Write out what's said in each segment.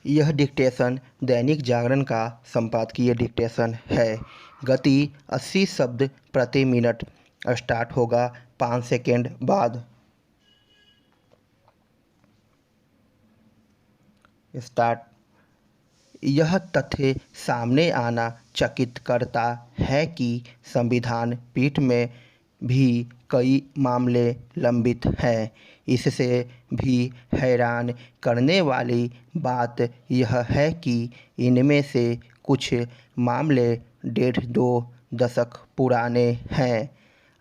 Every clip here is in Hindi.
यह डिक्टेशन दैनिक जागरण का संपादकीय डिक्टेशन है। गति 80 शब्द प्रति मिनट। स्टार्ट होगा 5 सेकेंड बाद। स्टार्ट। यह तथ्य सामने आना चकित करता है कि संविधान पीठ में भी कई मामले लंबित हैं। इससे भी हैरान करने वाली बात यह है कि इनमें से कुछ मामले 1.5-2 दशक पुराने हैं।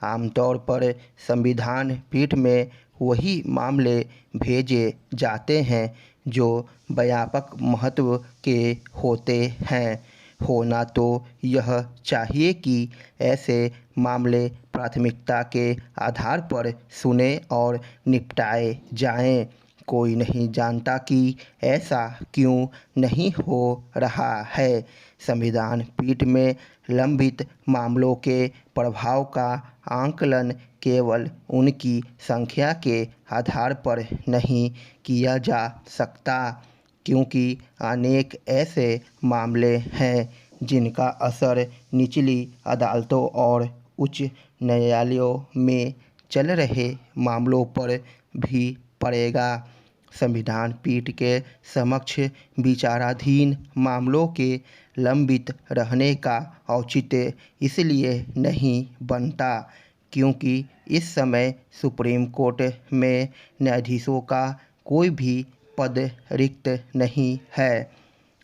आमतौर पर संविधान पीठ में वही मामले भेजे जाते हैं जो व्यापक महत्व के होते हैं। होना तो यह चाहिए कि ऐसे मामले प्राथमिकता के आधार पर सुने और निपटाए जाएं। कोई नहीं जानता कि ऐसा क्यों नहीं हो रहा है। संविधान पीठ में लंबित मामलों के प्रभाव का आकलन केवल उनकी संख्या के आधार पर नहीं किया जा सकता, क्योंकि अनेक ऐसे मामले हैं जिनका असर निचली अदालतों और उच्च न्यायालयों में चल रहे मामलों पर भी पड़ेगा। संविधान पीठ के समक्ष विचाराधीन मामलों के लंबित रहने का औचित्य इसलिए नहीं बनता क्योंकि इस समय सुप्रीम कोर्ट में न्यायाधीशों का कोई भी पद रिक्त नहीं है।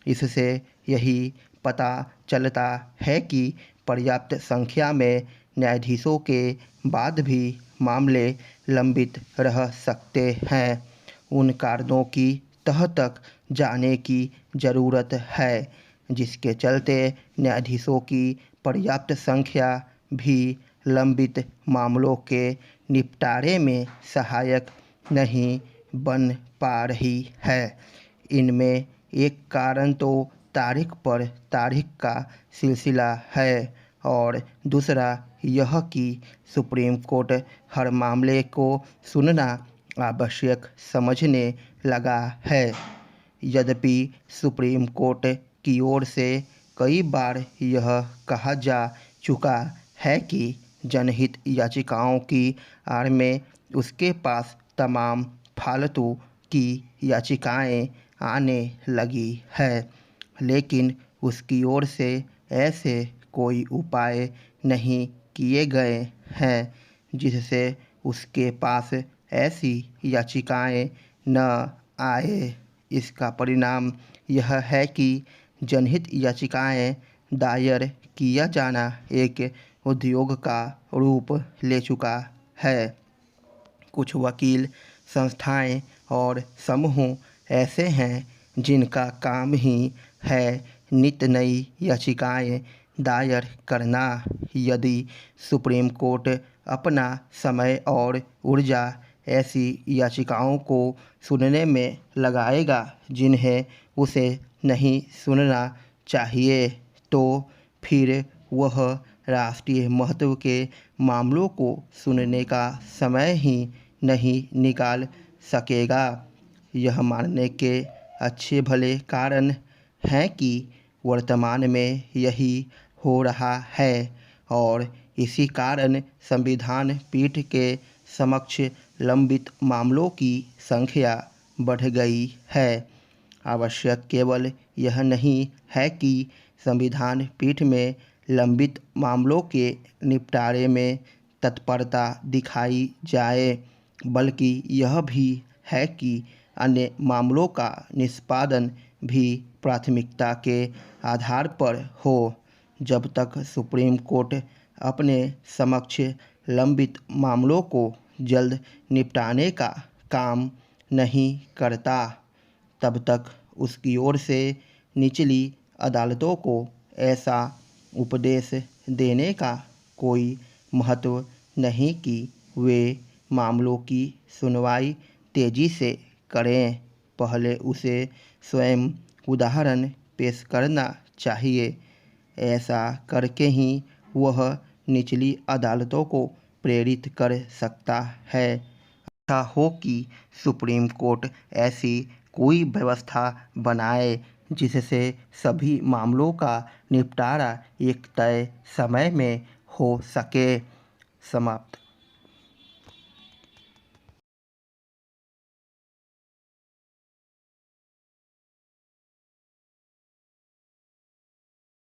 इससे यही पता चलता है कि पर्याप्त संख्या में न्यायाधीशों के बाद भी मामले लंबित रह सकते हैं। उन कारणों की तह तक जाने की ज़रूरत है जिसके चलते न्यायाधीशों की पर्याप्त संख्या भी लंबित मामलों के निपटारे में सहायक नहीं बन पा रही है। इनमें एक कारण तो तारीख पर तारीख का सिलसिला है और दूसरा यह कि सुप्रीम कोर्ट हर मामले को सुनना आवश्यक समझने लगा है। यद्यपि सुप्रीम कोर्ट की ओर से कई बार यह कहा जा चुका है कि जनहित याचिकाओं की आड़ में उसके पास तमाम फालतू की याचिकाएं आने लगी है, लेकिन उसकी ओर से ऐसे कोई उपाय नहीं किए गए हैं जिससे उसके पास ऐसी याचिकाएं न आए। इसका परिणाम यह है कि जनहित याचिकाएं दायर किया जाना एक उद्योग का रूप ले चुका है। कुछ वकील संस्थाएं और समूह ऐसे हैं जिनका काम ही है नित नई याचिकाएं दायर करना। यदि सुप्रीम कोर्ट अपना समय और ऊर्जा ऐसी याचिकाओं को सुनने में लगाएगा जिन्हें उसे नहीं सुनना चाहिए, तो फिर वह राष्ट्रीय महत्व के मामलों को सुनने का समय ही नहीं निकाल सकेगा। यह मानने के अच्छे भले कारण हैं कि वर्तमान में यही हो रहा है और इसी कारण संविधान पीठ के समक्ष लंबित मामलों की संख्या बढ़ गई है। आवश्यक केवल यह नहीं है कि संविधान पीठ में लंबित मामलों के निपटारे में तत्परता दिखाई जाए, बल्कि यह भी है कि अन्य मामलों का निष्पादन भी प्राथमिकता के आधार पर हो। जब तक सुप्रीम कोर्ट अपने समक्ष लंबित मामलों को जल्द निपटाने का काम नहीं करता, तब तक उसकी ओर से निचली अदालतों को ऐसा उपदेश देने का कोई महत्व नहीं कि वे मामलों की सुनवाई तेजी से करें। पहले उसे स्वयं उदाहरण पेश करना चाहिए। ऐसा करके ही वह निचली अदालतों को प्रेरित कर सकता है। ऐसा हो कि सुप्रीम कोर्ट ऐसी कोई व्यवस्था बनाए जिससे सभी मामलों का निपटारा एक तय समय में हो सके। समाप्त।